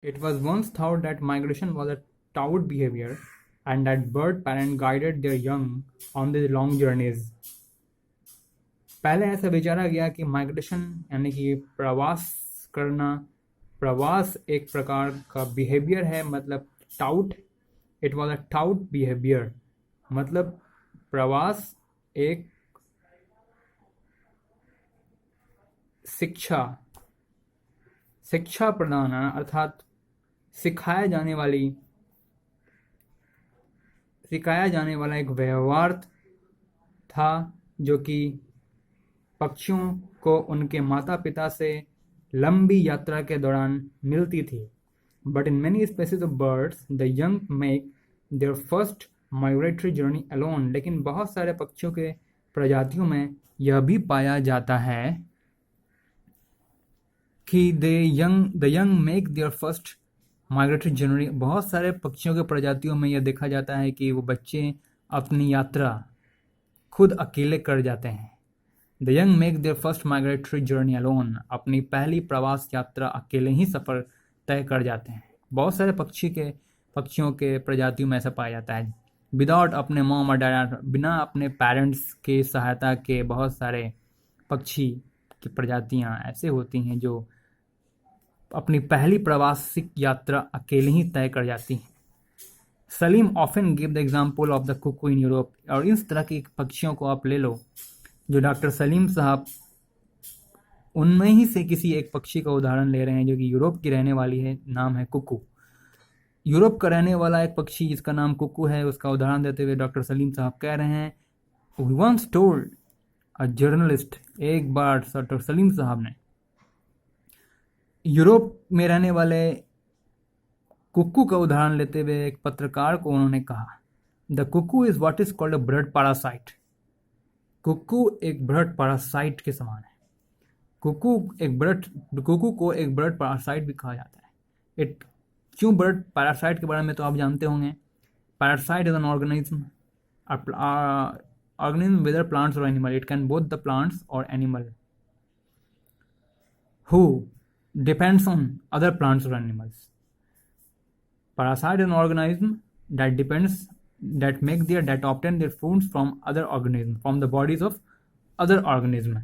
It was once thought that migration was a tout behavior and that bird parents guided their young on these long journeys. पहले ऐसा विचारा गया कि migration यानी कि प्रवास करना, प्रवास एक प्रकार का बिहेवियर है, मतलब taut. It was a taut behaviour, मतलब प्रवास एक शिक्षा शिक्षा प्रदान अर्थात सिखाया जाने वाला एक व्यवहार था, जो कि पक्षियों को उनके माता पिता से लंबी यात्रा के दौरान मिलती थी। But in many species of birds the young make their first migratory journey alone. लेकिन बहुत सारे पक्षियों के प्रजातियों में यह भी पाया जाता है कि the young make their first migratory journey. बहुत सारे पक्षियों के प्रजातियों में यह देखा जाता है कि वो बच्चे अपनी यात्रा खुद अकेले कर जाते हैं। The young make their first migratory journey alone, अपनी पहली प्रवास यात्रा अकेले ही सफ़र तय कर जाते हैं। बहुत सारे पक्षियों के प्रजातियों में ऐसा पाया जाता है। विदाउट अपने मॉम और डैड, बिना अपने पेरेंट्स के सहायता के बहुत सारे पक्षी की प्रजातियां ऐसे होती हैं जो अपनी पहली प्रवासिक यात्रा अकेले ही तय कर जाती हैं। Salim often give the example of the Kuku in Europe. और इस तरह के पक्षियों को आप ले लो, जो डॉक्टर सलीम साहब उनमें ही से किसी एक पक्षी का उदाहरण ले रहे हैं जो कि यूरोप की रहने वाली है, नाम है कुकू। यूरोप का रहने वाला एक पक्षी जिसका नाम कुकू है, उसका उदाहरण देते हुए डॉक्टर सलीम साहब कह रहे हैं, we once told a journalist, एक बार डॉक्टर सलीम साहब ने यूरोप में रहने वाले कुक्कू का उदाहरण लेते हुए एक पत्रकार को उन्होंने कहा, the cuckoo is what is called a bird parasite. Cuckoo एक बर्ड पैरासाइट के समान है। कुक्कू को एक बर्ड पैरासाइट भी कहा जाता है। क्यों बर्ड पैरासाइट के बारे में तो आप जानते होंगे। Parasite is an organism whether plants or animal, it can both the plants or animal who depends on other plants or animals. Parasite is an organism that obtain their foods from other organisms, from the bodies of other organism,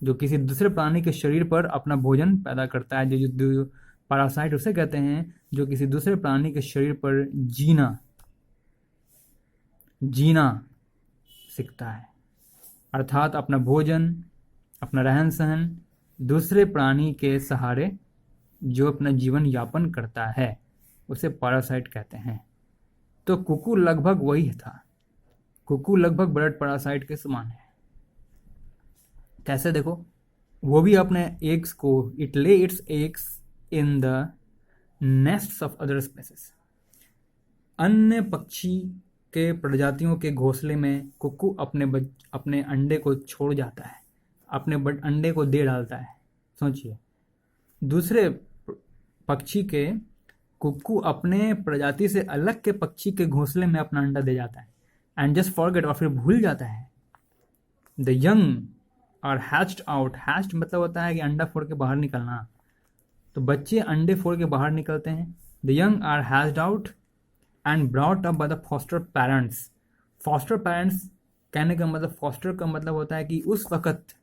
जो किसी दूसरे प्राणी के शरीर पर अपना भोजन पैदा करता है। जो पैरासाइट उसे कहते हैं जो किसी दूसरे प्राणी के शरीर पर जीना सीखता है, अर्थात अपना भोजन, अपना रहन सहन दूसरे प्राणी के सहारे जो अपना जीवन यापन करता है, उसे पैरासाइट कहते हैं। तो कुकू लगभग वही था। कुकू लगभग बर्ड पैरासाइट के समान है। कैसे देखो, वो भी अपने एग्स को, इट ले it's eggs in the nests of other species. अन्य पक्षी के प्रजातियों के घोंसले में कुक्कू अपने अंडे को छोड़ जाता है, अपने अंडे को दे डालता है। सोचिए, दूसरे पक्षी के कुक्कू अपने प्रजाति से अलग के पक्षी के घोंसले में अपना अंडा दे जाता है एंड जस्ट फॉरगेट, और फिर भूल जाता है। The young are hatched out. Hatched मतलब होता है कि अंडा फोड़ के बाहर निकलना। तो बच्चे अंडे फोड़ के बाहर निकलते हैं। The young are hatched out and brought up by the foster parents. Foster parents कहने का मतलब, फॉस्टर का मतलब होता है कि उस वक्त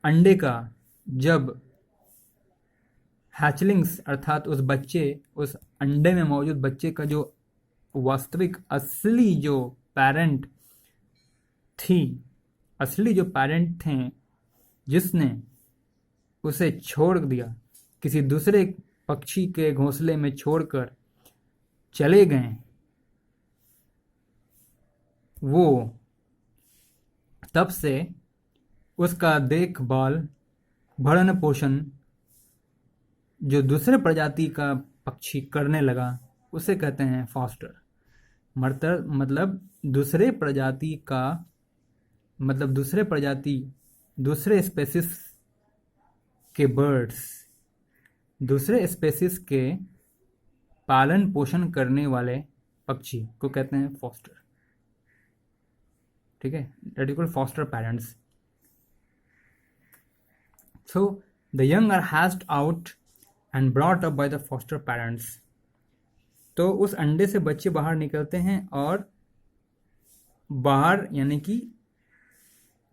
अंडे का, जब हैचलिंग्स अर्थात उस अंडे में मौजूद बच्चे का जो वास्तविक असली जो पेरेंट थे, जिसने उसे छोड़ दिया, किसी दूसरे पक्षी के घोंसले में छोड़कर चले गए, वो तब से उसका देखभाल, भरण पोषण जो दूसरे प्रजाति का पक्षी करने लगा, उसे कहते हैं फॉस्टर। मतलब दूसरे स्पेसीज के बर्ड्स, दूसरे स्पेसीज के पालन पोषण करने वाले पक्षी को कहते हैं फॉस्टर। ठीक है, that is called foster parents. So the young are hatched out and brought up by the foster parents. तो उस अंडे से बच्चे बाहर निकलते हैं और बाहर यानी कि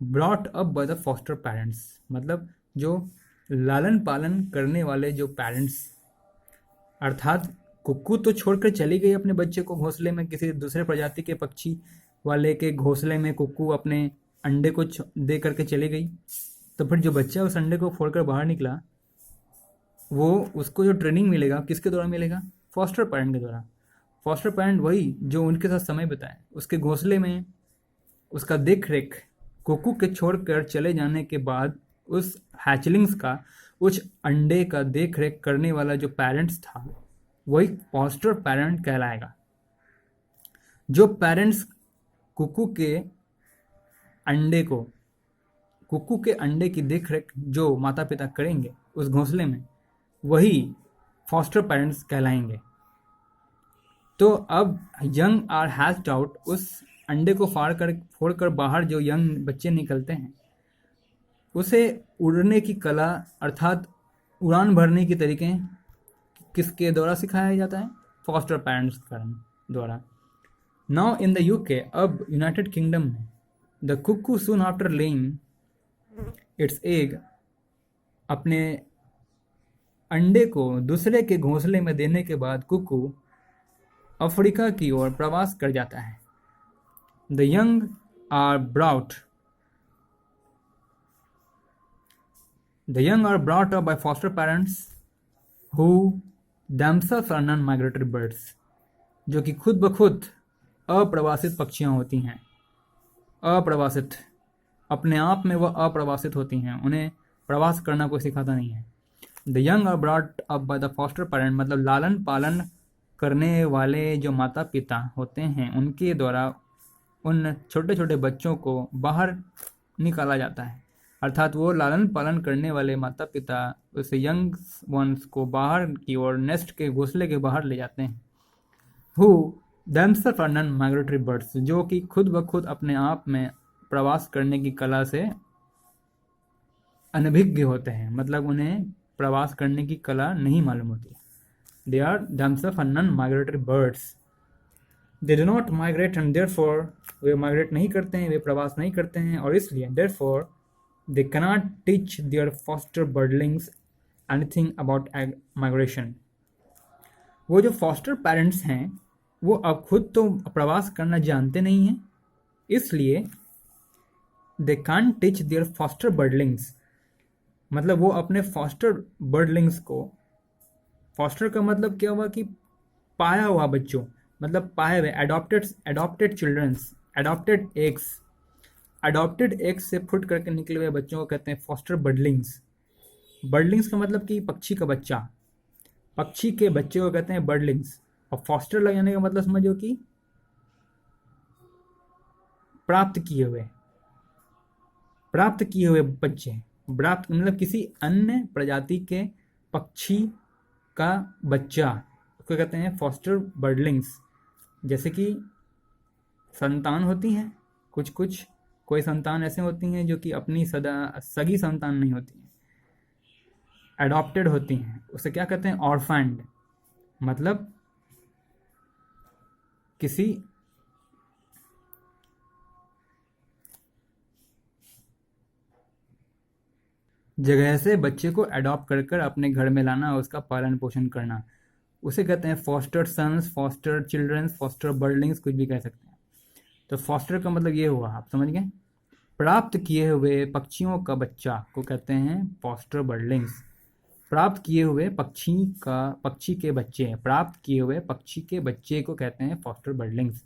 brought up by the foster parents, मतलब जो लालन पालन करने वाले जो पेरेंट्स, अर्थात कुक्कू तो छोड़कर चली गई अपने बच्चे को घोंसले में, किसी दूसरे प्रजाति के पक्षी वाले के घोंसले में कुक्कू अपने अंडे को दे करके चली गई। तो फिर जो बच्चा उस अंडे को फोड़कर बाहर निकला, वो उसको जो ट्रेनिंग मिलेगा किसके द्वारा मिलेगा? फॉस्टर पेरेंट के द्वारा। फॉस्टर पेरेंट वही जो उनके साथ समय बिताए, उसके घोंसले में उसका देख रेख, कुक्कू के छोड़कर चले जाने के बाद उस हैचलिंग्स का, उस अंडे का देख रेख करने वाला जो पेरेंट्स था, वही फॉस्टर पेरेंट कहलाएगा। जो पेरेंट्स कुक्कू के अंडे की देख रेख जो माता पिता करेंगे उस घोंसले में, वही फॉस्टर पेरेंट्स कहलाएंगे। तो अब यंग आर हैच्ड आउट, उस अंडे को फोड़कर बाहर जो यंग बच्चे निकलते हैं, उसे उड़ने की कला अर्थात उड़ान भरने की तरीके किसके द्वारा सिखाया जाता है? फॉस्टर पेरेंट्स द्वारा। नाउ इन द यूके, अब यूनाइटेड किंगडम में, the cuckoo soon after laying its egg, अपने अंडे को दूसरे के घोंसले में देने के बाद कुक्कू अफ्रीका की ओर प्रवास कर जाता है। The young are brought up by foster parents who themselves are non-migratory birds, जो कि खुद ब खुद अप्रवासित पक्षियाँ होती हैं। अप्रवासित, अपने आप में वह अप्रवासित होती हैं, उन्हें प्रवास करना कोई सिखाता नहीं है। The young are brought up by the foster parent, मतलब लालन पालन करने वाले जो माता पिता होते हैं, उनके द्वारा उन छोटे छोटे बच्चों को बाहर निकाला जाता है। अर्थात वो लालन पालन करने वाले माता पिता उस यंग वंस को बाहर की ओर, नेस्ट के घोंसले के बाहर ले जाते हैं। Who themselves are non-migratory birds, जो कि खुद ब खुद अपने आप में प्रवास करने की कला से अनभिज्ञ होते हैं, मतलब उन्हें प्रवास करने की कला नहीं मालूम होती। They are themselves are non-migratory birds. They do not migrate and therefore, way migrate नहीं करते हैं, वे प्रवास नहीं करते हैं, और इसलिए therefore they cannot teach their foster birdlings anything about migration. वो जो फॉस्टर पेरेंट्स हैं, वो अब खुद तो प्रवास करना जानते नहीं हैं, इसलिए they can't teach their foster birdlings, मतलब वो अपने फॉस्टर बर्डलिंग्स को, फॉस्टर का मतलब क्या हुआ कि पाया हुआ बच्चों, मतलब पाए हुए, एडॉप्टेड चिल्ड्रंस, अडॉप्टेड एग्स से फुट करके निकले हुए बच्चों को कहते हैं फॉस्टर बर्डलिंग्स। बर्डलिंग्स का मतलब कि पक्षी का बच्चा, पक्षी के बच्चे को कहते हैं बर्डलिंग्स। और फॉस्टर लगाने का मतलब समझो कि प्राप्त किए हुए बच्चे, प्राप्त मतलब किसी अन्य प्रजाति के पक्षी का बच्चा, उसको कहते हैं फॉस्टर बर्डलिंग्स। जैसे कि संतान होती हैं, कोई संतान ऐसे होती हैं जो कि अपनी सगी संतान नहीं होती हैं, एडॉप्टेड होती हैं, उसे क्या कहते हैं? ऑर्फैंड, मतलब किसी जगह से बच्चे को अडॉप्ट कर अपने घर में लाना और उसका पालन पोषण करना, उसे कहते हैं foster sons, foster childrens, foster birdlings, कुछ भी कह सकते हैं। तो फॉस्टर का मतलब ये हुआ, आप समझ गए? प्राप्त किए हुए पक्षियों का बच्चा को कहते हैं फॉस्टर बर्डलिंग्स। प्राप्त किए हुए पक्षी के बच्चे को कहते हैं फॉस्टर बर्डलिंग्स।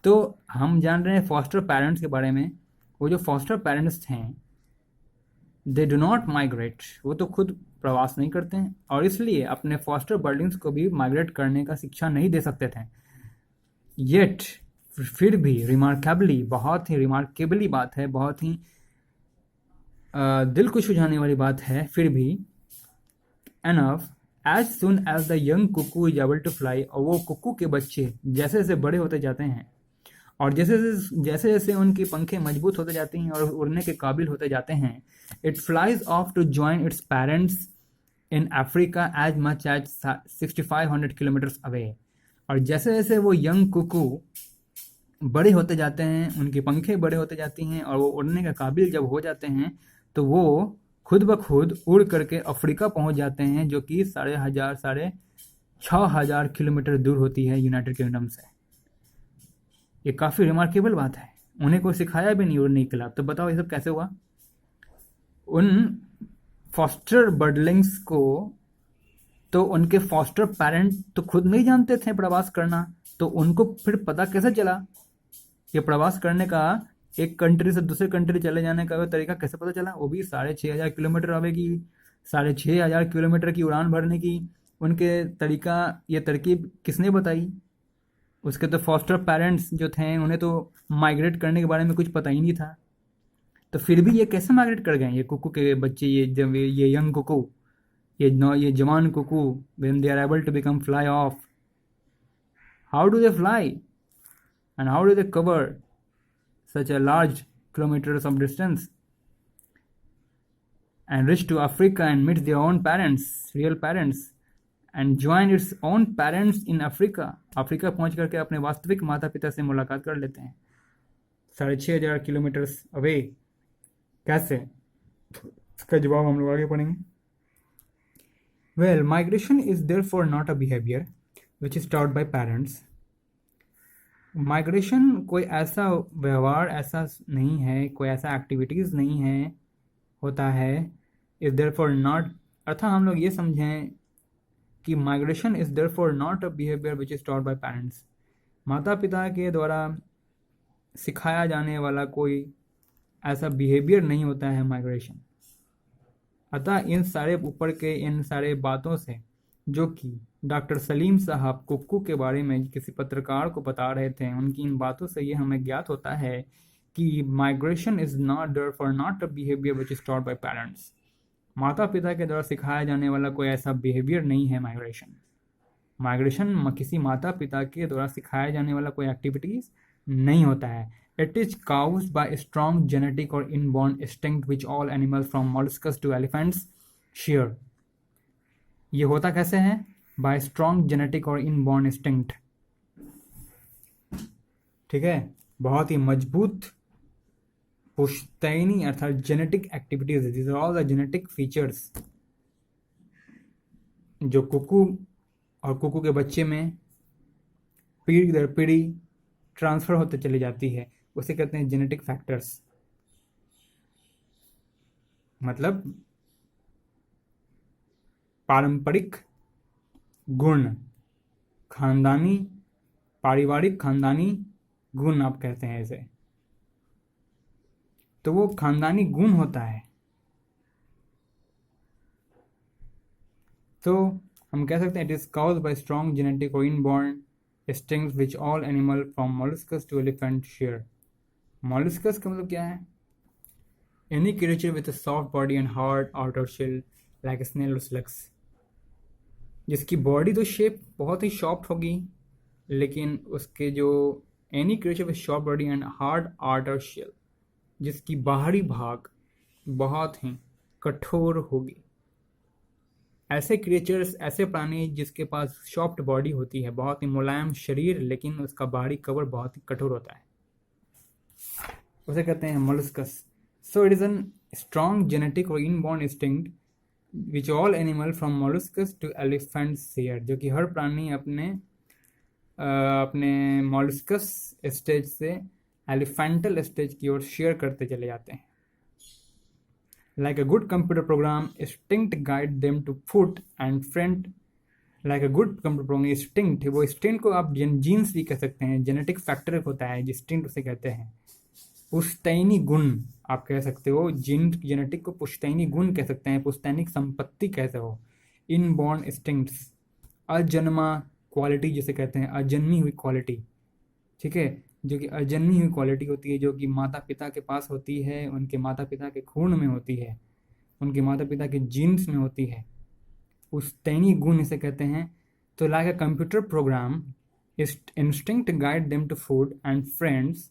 तो हम जान रहे हैं फॉस्टर पेरेंट्स के बारे में। वो जो फॉस्टर पेरेंट्स हैं, दे डू नॉट माइग्रेट, वो तो खुद प्रवास नहीं करते हैं, और इसलिए अपने फॉस्टर बर्डलिंग्स को भी माइग्रेट करने का शिक्षा नहीं दे सकते थे। येट, फिर भी, रिमार्केबली, बहुत ही रिमार्केबली बात है, बहुत ही दिल को छुझाने वाली बात है, फिर भी, enough, as soon as the young cuckoo is able to fly, और वो कुकू के बच्चे जैसे जैसे बड़े होते जाते हैं और जैसे जैसे उनकी पंखें मजबूत होते जाती हैं और उड़ने के काबिल होते जाते हैं, it flies off to join its parents in Africa as much as 6500 kilometres away. और जैसे जैसे वो यंग कुकू बड़े होते जाते हैं, उनकी पंखें बड़े होते जाती हैं और वो उड़ने के काबिल जब हो जाते हैं तो वो खुद ब खुद उड़ करके अफ्रीका पहुंच जाते हैं, जो कि 6500 किलोमीटर दूर होती है यूनाइटेड किंगडम से। ये काफ़ी रिमार्केबल बात है। उन्हें कोई सिखाया भी नहीं उड़ने के खिलाफ। तो बताओ ये सब कैसे हुआ? उन फॉस्टर बर्डलिंग्स को तो उनके फॉस्टर पेरेंट तो खुद नहीं जानते थे प्रवास करना, तो उनको फिर पता कैसे चला? ये प्रवास करने का, एक कंट्री से दूसरे कंट्री चले जाने का तरीका कैसे पता चला? वो भी 6500 किलोमीटर अवे की, 6500 किलोमीटर की उड़ान भरने की उनके तरीका, ये तरकीब किसने बताई? उसके तो फॉस्टर पेरेंट्स जो थे उन्हें तो माइग्रेट करने के बारे में कुछ पता ही नहीं था। तो फिर भी ये कैसे माइग्रेट कर गए ये कुकू के बच्चे, ये यंग कुकू, ये जवान cuckoo, when they are able to become fly off, how do they fly and how do they cover such a large kilometers of distance and reach to Africa and meet their own parents, real parents, and join its own parents in Africa. Africa पहुंच करके अपने वास्तविक माता पिता से मुलाकात कर लेते हैं 6500 किलोमीटर्स अवे। कैसे? इसका जवाब हम लोग आगे पढ़ेंगे। Well, migration is therefore not a behavior which is taught by parents. Migration कोई ऐसा व्यवहार ऐसा नहीं है, कोई ऐसा एक्टिविटीज़ नहीं है, होता है। इज़ देयरफॉर नॉट, अर्थात हम लोग ये समझें कि migration is therefore not a behaviour which is taught by parents. माता पिता के द्वारा सिखाया जाने वाला कोई ऐसा बिहेवियर नहीं होता है माइग्रेशन। अतः इन सारे ऊपर के इन सारे बातों से जो कि डॉक्टर सलीम साहब कुक्कू के बारे में किसी पत्रकार को बता रहे थे, उनकी इन बातों से ये हमें ज्ञात होता है कि migration is not therefore not a behaviour which is taught by parents. माता पिता के द्वारा सिखाया जाने वाला कोई ऐसा बिहेवियर नहीं है माइग्रेशन किसी माता पिता के द्वारा सिखाया जाने वाला कोई एक्टिविटीज नहीं होता है। It is caused by strong genetic और inborn instinct which all animals from molluscs to elephants share. ये होता कैसे है? बाय स्ट्रॉन्ग जेनेटिक और इनबॉर्न इंस्टिंक्ट। ठीक है, बहुत ही मजबूत पुश्तैनी अर्थात genetic activities, this are all the genetic features जो कुकू और कुकू के बच्चे में पीढ़ी दर पीढ़ी ट्रांसफर होते चली जाती है, उसे कहते हैं जेनेटिक फैक्टर्स। मतलब पारंपरिक गुण, खानदानी, पारिवारिक खानदानी गुण आप कहते हैं इसे, तो वो खानदानी गुण होता है। तो हम कह सकते हैं it is caused by strong genetic और inborn instincts which all animal from molluscs to elephant share. Molluscs का मतलब क्या है? Any creature with a soft body and hard outer shell like snail और स्लग्स, जिसकी बॉडी तो shape बहुत ही सॉफ्ट होगी, लेकिन उसके जो any creature with soft body and hard outer shell, जिसकी बाहरी भाग बहुत ही कठोर होगी। ऐसे क्रिएचर्स, ऐसे प्राणी जिसके पास सॉफ्ट बॉडी होती है, बहुत ही मुलायम शरीर, लेकिन उसका बाहरी कवर बहुत ही कठोर होता है, उसे कहते हैं molluscs. So it is an strong genetic और inborn instinct which all animal from molluscs to elephant share, जो कि हर प्राणी अपने मोलस्कस स्टेज से एलिफेंटल स्टेज की ओर शेयर करते चले जाते हैं। Like a good computer program, instinct guide them to food and friend. Like a good computer program, instinct, वो instinct को आप जीन्स भी कह सकते हैं, जेनेटिक फैक्टर होता है instinct उसे कहते हैं। पुश्तैनी गुण आप कह सकते हो, जेनेटिक को पुश्तैनी गुण कह सकते हैं, पुश्तैनिक संपत्ति कहते हो। इनबॉर्न इंस्टिंक्ट्स, अजन्मा क्वालिटी जिसे कहते हैं, अजन्मी हुई क्वालिटी, ठीक है, जो कि अजन्मी हुई क्वालिटी होती है, जो कि माता पिता के पास होती है, उनके माता पिता के खून में होती है, उनके माता पिता के जीन्स में होती है, पुश्तैनी गुण इसे कहते हैं। तो like a computer program, instinct guide them to food and friends